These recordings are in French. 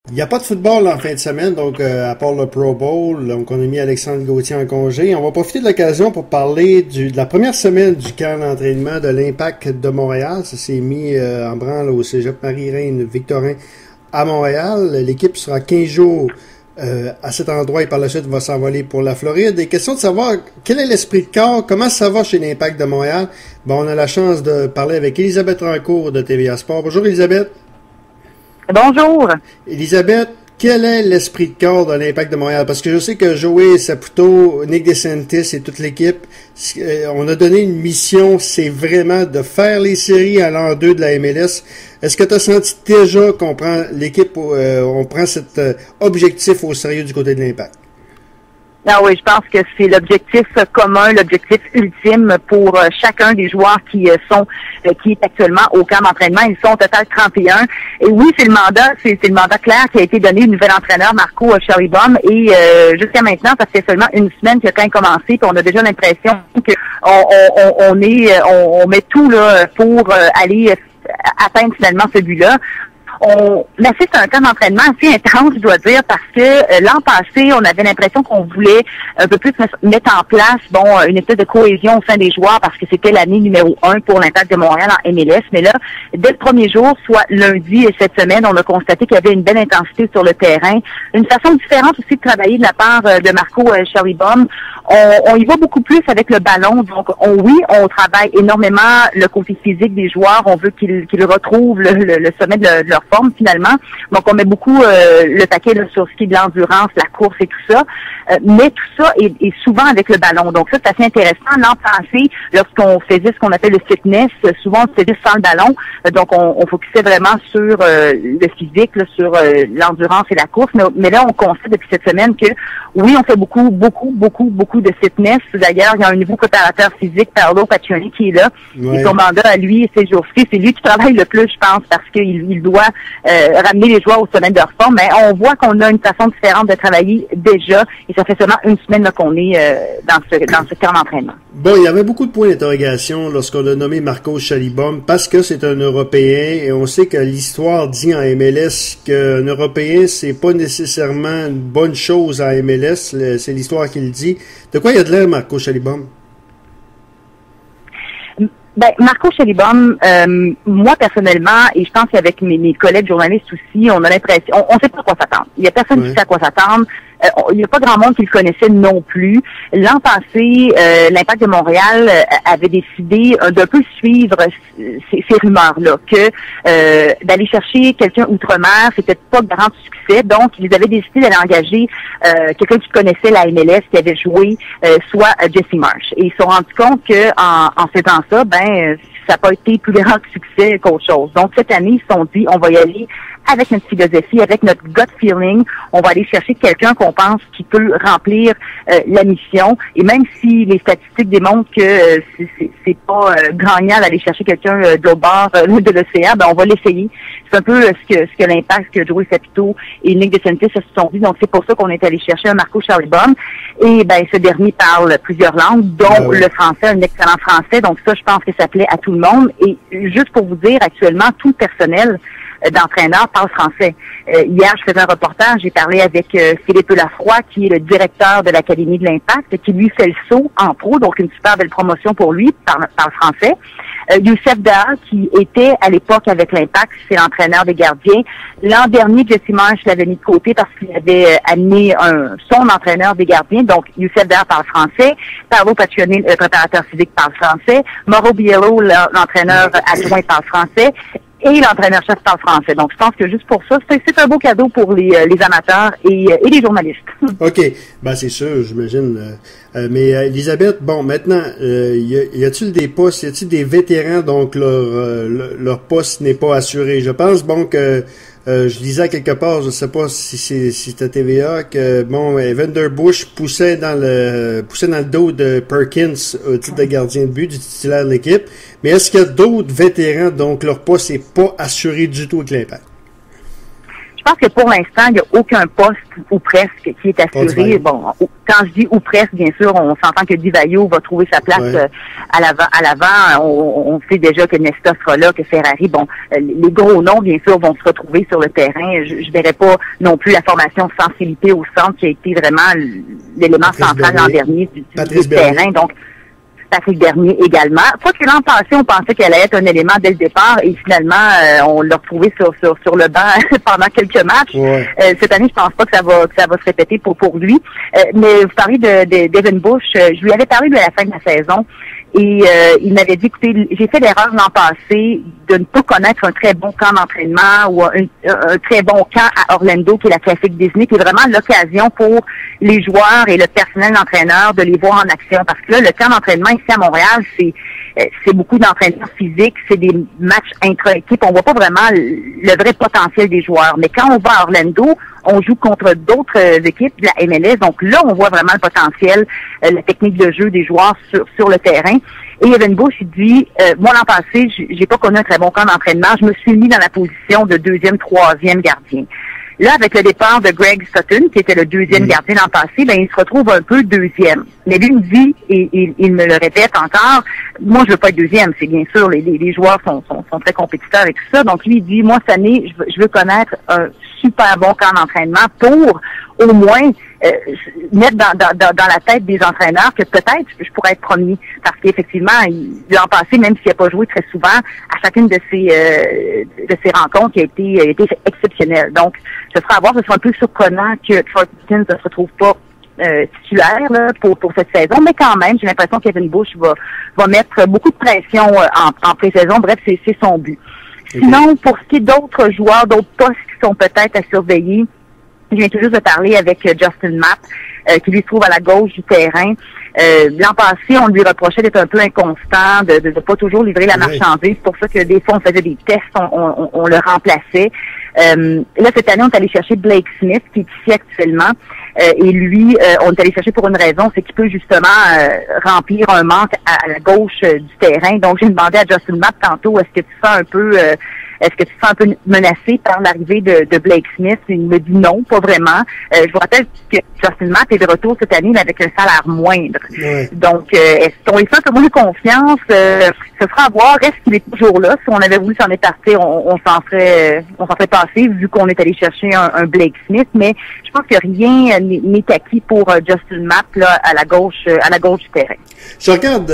Il n'y a pas de football en fin de semaine, donc à part le Pro Bowl, donc on a mis Alexandre Gauthier en congé. On va profiter de l'occasion pour parler de la première semaine du camp d'entraînement de l'Impact de Montréal. Ça s'est mis en branle au Cégep Marie-Reine Victorin à Montréal. L'équipe sera 15 jours à cet endroit et par la suite va s'envoler pour la Floride. Et question de savoir quel est l'esprit de corps, comment ça va chez l'Impact de Montréal. Bon, on a la chance de parler avec Elisabeth Rancourt de TVA Sport. Bonjour Elisabeth. Bonjour. Elisabeth, quel est l'esprit de corps de l'Impact de Montréal? Parce que je sais que Joey Saputo, Nick DeSantis et toute l'équipe, on a donné une mission, c'est vraiment de faire les séries à l'an 2 de la MLS. Est-ce que tu as senti déjà qu'on prend l'équipe, on prend cet objectif au sérieux du côté de l'Impact? Ah oui, je pense que c'est l'objectif commun, l'objectif ultime pour chacun des joueurs qui est actuellement au camp d'entraînement. Ils sont au total 31. Et oui, c'est le mandat clair qui a été donné au nouvel entraîneur Marco Schellibaum. Et jusqu'à maintenant, ça fait seulement une semaine que le camp a commencé, puis on a déjà l'impression que on met tout là pour aller atteindre finalement ce but-là. Mais c'est un camp d'entraînement assez intense, je dois dire, parce que l'an passé, on avait l'impression qu'on voulait un peu plus mettre en place, une espèce de cohésion au sein des joueurs, parce que c'était l'année numéro 1 pour l'Impact de Montréal en MLS. Mais là, dès le premier jour, soit lundi et cette semaine, on a constaté qu'il y avait une belle intensité sur le terrain, une façon différente aussi de travailler de la part de Marco Schellibaum. On y va beaucoup plus avec le ballon, donc on travaille énormément le côté physique des joueurs, on veut qu'ils retrouvent le sommet de leur forme finalement. Donc on met beaucoup le paquet là, sur ce qui est de l'endurance, la course et tout ça. Mais tout ça est souvent avec le ballon. Donc ça, c'est assez intéressant. L'an passé, lorsqu'on faisait ce qu'on appelle le fitness, souvent on faisait sans le ballon. Donc on focusait vraiment sur le physique, là, sur l'endurance et la course. Mais là, on constate depuis cette semaine que oui, on fait beaucoup de fitness. D'ailleurs, il y a un nouveau préparateur physique, Paolo Paccioni, qui est là. Ouais. Et son mandat à lui, ces jours-ci, c'est lui qui travaille le plus, je pense, parce qu'il doit ramener les joueurs au sommet de leur forme. Mais on voit qu'on a une façon différente de travailler déjà. Et ça fait seulement une semaine là, qu'on est dans ce camp d'entraînement. Bon, il y avait beaucoup de points d'interrogation lorsqu'on a nommé Marco Schellibaum parce que c'est un Européen et on sait que l'histoire dit en MLS qu'un Européen, c'est pas nécessairement une bonne chose en MLS. C'est l'histoire qui le dit. De quoi il y a de l'air, Marco Schellibaum? Marco Schellibaum, moi personnellement, et je pense qu'avec mes collègues journalistes aussi, on a l'impression, on sait pas à quoi s'attendre. Il y a personne qui sait à quoi s'attendre. Il n'y a pas grand monde qui le connaissait non plus. L'an passé, l'Impact de Montréal avait décidé d'un peu suivre ces rumeurs-là, que d'aller chercher quelqu'un outre-mer, c'était pas grand succès. Donc, ils avaient décidé d'aller engager quelqu'un qui connaissait la MLS, qui avait joué, soit Jesse Marsch. Et ils se sont rendus compte que en faisant ça, ça n'a pas été plus grand succès qu'autre chose. Donc, cette année, ils se sont dit, on va y aller avec notre philosophie, avec notre gut feeling. On va aller chercher quelqu'un qu'on pense qui peut remplir la mission. Et même si les statistiques démontrent que c'est pas gagnant d'aller chercher quelqu'un de l'autre bord de l'océan, on va l'essayer. C'est un peu ce que l'Impact, que Joey Saputo et Nick DeSantis se sont dit. Donc, c'est pour ça qu'on est allé chercher un Marco Schellibaum. Et ce dernier parle plusieurs langues, dont le français, un excellent français. Donc, ça, je pense que ça plaît à tout le monde. Et juste pour vous dire, actuellement, tout le personnel d'entraîneurs parle français. Hier, je faisais un reportage, j'ai parlé avec Philippe Lafroy, qui est le directeur de l'Académie de l'Impact, qui lui fait le saut en pro, donc une super belle promotion pour lui, parle français. Youssef Daha, qui était à l'époque avec l'Impact, c'est l'entraîneur des gardiens. L'an dernier, Jesse Marsch l'avait mis de côté parce qu'il avait amené son entraîneur des gardiens. Donc, Youssef Daha parle français. Paolo Paccioni, le préparateur physique, parle français. Mauro Biello, l'entraîneur adjoint, parle français. Et l'entraîneur-chef parle français. Donc, je pense que juste pour ça, c'est un beau cadeau pour les amateurs et les journalistes. OK. C'est sûr, j'imagine. Mais Elisabeth, maintenant, y a-t-il des postes, y a-t-il des vétérans, donc leur poste n'est pas assuré? Je pense, que je lisais quelque part, je sais pas si c'était TVA, que Evander Bush poussait dans le dos de Perkins au titre de gardien de but, du titulaire de l'équipe. Mais est-ce qu'il y a d'autres vétérans, donc leur poste n'est pas assuré du tout avec l'Impact? Je pense que pour l'instant, il n'y a aucun poste ou presque qui est assuré. Bon, quand je dis ou presque, bien sûr, on s'entend que Di-Vaio va trouver sa place à l'avant. On sait déjà que Nesta sera là, que Ferrari. Bon, les gros noms, bien sûr, vont se retrouver sur le terrain. Je verrai pas non plus la formation sans Philippe au centre, qui a été vraiment l'élément central l'an dernier du terrain. Donc, Patrick Bernier également. Quoi que l'an passé, on pensait qu'elle allait être un élément dès le départ et finalement, on l'a retrouvé sur le banc pendant quelques matchs. Cette année, je pense pas que ça va se répéter pour lui. Mais vous parlez d'Evan Bush. Je lui avais parlé de la fin de la saison. Et il m'avait dit, écoutez, j'ai fait l'erreur l'an passé de ne pas connaître un très bon camp d'entraînement ou un très bon camp à Orlando, qui est la Classique Disney, qui est vraiment l'occasion pour les joueurs et le personnel d'entraîneur de les voir en action. Parce que là, le camp d'entraînement ici à Montréal, c'est beaucoup d'entraînement physique, c'est des matchs intra-équipe. On voit pas vraiment le vrai potentiel des joueurs. Mais quand on va à Orlando, on joue contre d'autres équipes de la MLS. Donc là, on voit vraiment le potentiel, la technique de jeu des joueurs sur le terrain. Et Evan Bush, il dit, moi l'an passé, j'ai pas connu un très bon camp d'entraînement. Je me suis mis dans la position de deuxième, troisième gardien. Là, avec le départ de Greg Sutton, qui était le deuxième gardien l'an passé, ben il se retrouve un peu deuxième. Mais lui me dit, et il me le répète encore, moi je veux pas être deuxième. C'est bien sûr, les joueurs sont très compétiteurs et tout ça. Donc lui, il dit, moi cette année, je veux connaître un super bon camp d'entraînement pour au moins mettre dans la tête des entraîneurs que peut-être je pourrais être premier. Parce qu'effectivement, l'an passé, même s'il n'a pas joué très souvent, à chacune de ces rencontres, il a été exceptionnel. Donc, ce sera à voir, ce sera un peu surprenant que Fortin ne se retrouve pas titulaire là, pour cette saison, mais quand même, j'ai l'impression qu'Evan Bush va mettre beaucoup de pression en pré-saison. Bref, c'est son but. Sinon, pour ce qui est d'autres joueurs, d'autres postes qui sont peut-être à surveiller, je viens tout juste de parler avec Justin Mapp, qui lui se trouve à la gauche du terrain. L'an passé, on lui reprochait d'être un peu inconstant, de pas toujours livrer la marchandise. C'est pour ça que des fois, on faisait des tests, on le remplaçait. Là, cette année, on est allé chercher Blake Smith, qui est ici actuellement. Et lui, on est allé chercher pour une raison, c'est qu'il peut justement remplir un manque à la gauche du terrain. Donc, j'ai demandé à Justin Mapp tantôt, est-ce que tu sens un peu menacé par l'arrivée de Blake Smith? Il me dit non, pas vraiment. Je vous rappelle que Justin Mapp est de retour cette année, mais avec un salaire moindre. Donc, est-ce qu'on lui fait un peu moins confiance? Ce sera à voir. Est-ce qu'il est toujours là? Si on avait voulu s'en épartir, on s'en serait passé, vu qu'on est allé chercher un Blake Smith. Mais je pense que rien n'est acquis pour Justin Mapp là, à la gauche du terrain. Je regarde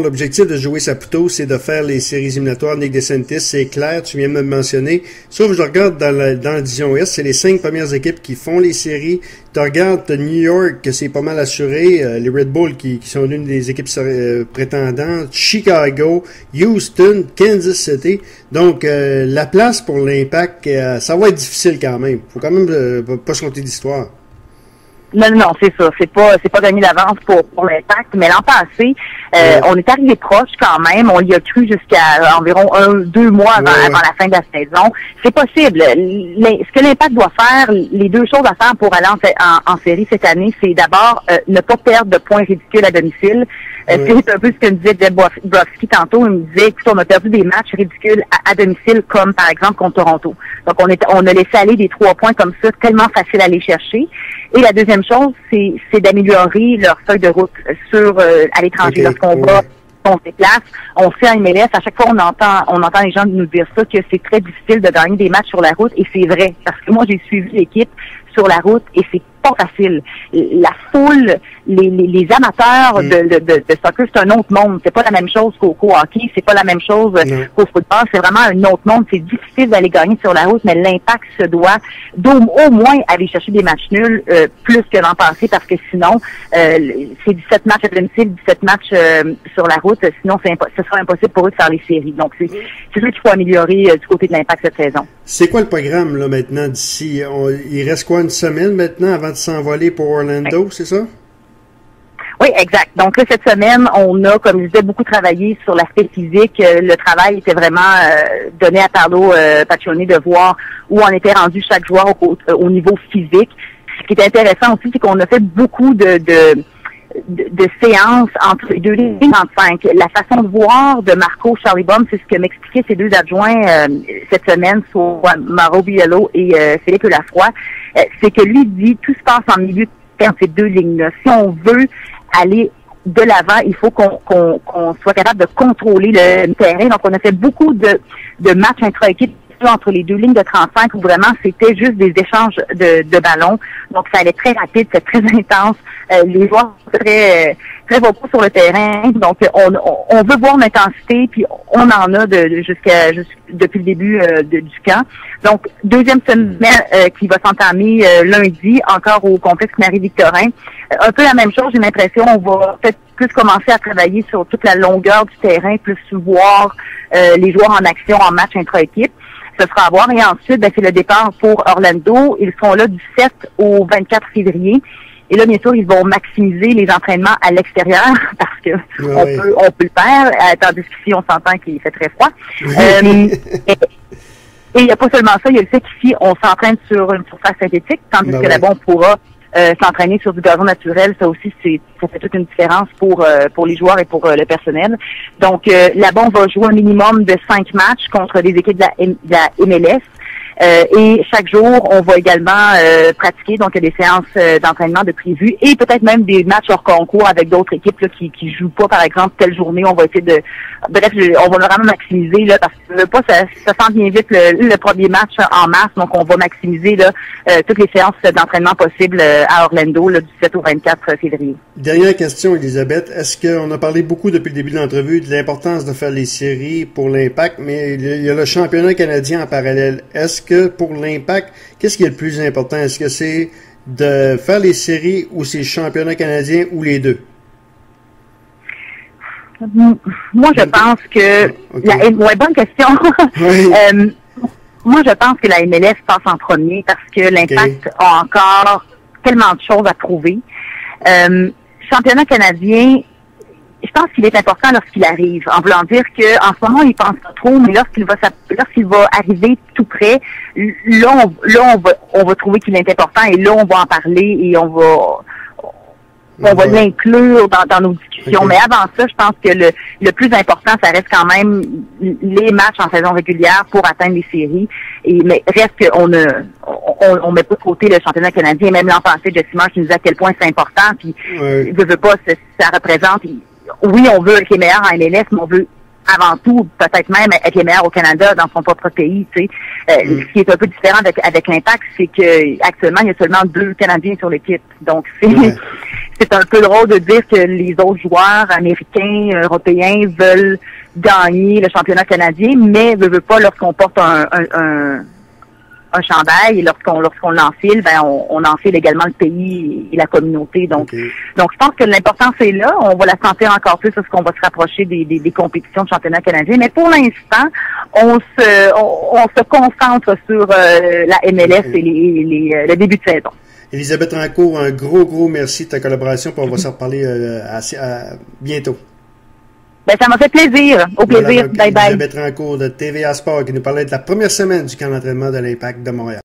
l'objectif de Joey Saputo, c'est de faire les séries éliminatoires. Nick DeSantis, c'est clair, tu viens de me mentionner. Sauf que je regarde dans la division Est, c'est les 5 premières équipes qui font les séries. Tu regardes New York, que c'est pas mal assuré, les Red Bull qui sont l'une des équipes prétendantes, Chicago, Houston, Kansas City. Donc la place pour l'Impact, ça va être difficile quand même. Faut quand même pas se compter d'histoire. Non, c'est ça. C'est pas gagné d'avance pour l'Impact, mais l'an passé, on est arrivé proche quand même. On y a cru jusqu'à environ 2 mois avant la fin de la saison. C'est possible. Ce que l'Impact doit faire, les 2 choses à faire pour aller en série cette année, c'est d'abord ne pas perdre de points ridicules à domicile. C'est un peu ce que me disait Jeb Brovski tantôt. Il me disait, écoute, on a perdu des matchs ridicules à domicile, comme par exemple contre Toronto. Donc on a laissé aller des 3 points comme ça, tellement facile à aller chercher. Et la deuxième chose, c'est d'améliorer leur feuille de route à l'étranger. Lorsqu'on va, on se déplace, on fait un MLS, à chaque fois on entend les gens nous dire ça, que c'est très difficile de gagner des matchs sur la route, et c'est vrai. Parce que moi, j'ai suivi l'équipe sur la route, et c'est pas facile. La foule, les amateurs de soccer, c'est un autre monde. C'est pas la même chose qu'au hockey, c'est pas la même chose qu'au football. C'est vraiment un autre monde. C'est difficile d'aller gagner sur la route, mais l'Impact se doit au moins aller chercher des matchs nuls plus que l'an passé, parce que sinon, c'est 17 matchs à domicile, 17 matchs sur la route. Sinon, ce sera impossible pour eux de faire les séries. Donc, c'est ça qu'il faut améliorer du côté de l'Impact cette saison. C'est quoi le programme là maintenant d'ici? Il reste quoi, une semaine maintenant avant de s'envoler pour Orlando, c'est ça? Oui, exact. Donc là, cette semaine, on a, comme je disais, beaucoup travaillé sur l'aspect physique. Le travail était vraiment donné à Paolo Paccioni de voir où on était rendu chaque joueur au niveau physique. Ce qui est intéressant aussi, c'est qu'on a fait beaucoup de de séance entre les deux lignes 35. La façon de voir de Marco Charlebohm, c'est ce que m'expliquaient ces deux adjoints cette semaine, soit Mauro Biello et Philippe Lafroy, c'est que lui dit tout se passe en milieu entre ces deux lignes-là. Si on veut aller de l'avant, il faut qu'on soit capable de contrôler le terrain. Donc, on a fait beaucoup de matchs intra-équipe entre les deux lignes de 35 où vraiment c'était juste des échanges de ballons. Donc ça allait très rapide, c'est très intense. Les joueurs sont très vocaux sur le terrain. Donc on veut voir l'intensité, puis on en a depuis le début du camp. Donc deuxième semaine qui va s'entamer lundi, encore au complexe Marie-Victorin. Un peu la même chose, j'ai l'impression, on va peut-être plus commencer à travailler sur toute la longueur du terrain, plus voir les joueurs en action en match intra-équipe. Ce sera à voir. Et ensuite, c'est le départ pour Orlando. Ils seront là du 7 au 24 février. Et là, bien sûr, ils vont maximiser les entraînements à l'extérieur parce que on peut le faire, tandis qu'ici, on s'entend qu'il fait très froid. Et il n'y a pas seulement ça, il y a le fait qu'ici, on s'entraîne sur une surface synthétique, tandis que là-bas, on pourra s'entraîner sur du gazon naturel. Ça aussi, ça fait toute une différence pour les joueurs et pour le personnel. Donc, là-bas, on va jouer un minimum de 5 matchs contre des équipes de la MLS. Et chaque jour, on va également pratiquer, donc il y a des séances d'entraînement de prévues et peut-être même des matchs hors concours avec d'autres équipes là, qui jouent pas, par exemple, telle journée. On va essayer de... Bref, on va vraiment maximiser, là, parce que ça sent bien vite le premier match en mars, donc on va maximiser là, toutes les séances d'entraînement possibles à Orlando là, du 7 au 24 février. Dernière question, Elisabeth. Est-ce qu'on a parlé beaucoup depuis le début de l'entrevue de l'importance de faire les séries pour l'Impact, mais il y a le championnat canadien en parallèle. Est-ce que pour l'Impact, qu'est-ce qui est le plus important? Est-ce que c'est de faire les séries ou c'est le championnat canadien ou les deux? Moi, je pense que... bonne question. Oui. Moi, je pense que la MLS passe en premier parce que l'Impact a encore tellement de choses à prouver. Championnat canadien, je pense qu'il est important lorsqu'il arrive, en voulant dire qu'en ce moment, il pense pas trop, mais lorsqu'il va arriver tout près, là, on va trouver qu'il est important et là, on va en parler et on va l'inclure dans nos discussions. Mais avant ça, je pense que le plus important, ça reste quand même les matchs en saison régulière pour atteindre les séries. Mais reste qu'on on met pas de côté le championnat canadien. Même l'an passé, Jesse Marsh nous disait à quel point c'est important. Puis, veut pas, ça représente... Oui, on veut être les meilleurs en MLS, mais on veut avant tout, peut-être même, être les meilleurs au Canada, dans son propre pays, tu sais. Ce qui est un peu différent avec l'Impact, c'est que actuellement, il y a seulement 2 Canadiens sur l'équipe. Donc, c'est un peu drôle de dire que les autres joueurs américains, européens veulent gagner le championnat canadien, mais veut pas lorsqu'on porte un chandail et lorsqu'on l'enfile, on enfile également le pays et la communauté. Donc je pense que l'importance est là. On va la sentir encore plus lorsqu'on va se rapprocher des compétitions de championnat canadien. Mais pour l'instant, on se concentre sur la MLS et le début de saison. Elisabeth Rancourt, un gros merci de ta collaboration, puis on va s'en reparler bientôt. Ça m'a fait plaisir. Au plaisir. Voilà, donc, bye bye. Elisabeth Rancourt de TVA Sport qui nous parlait de la première semaine du camp d'entraînement de l'Impact de Montréal.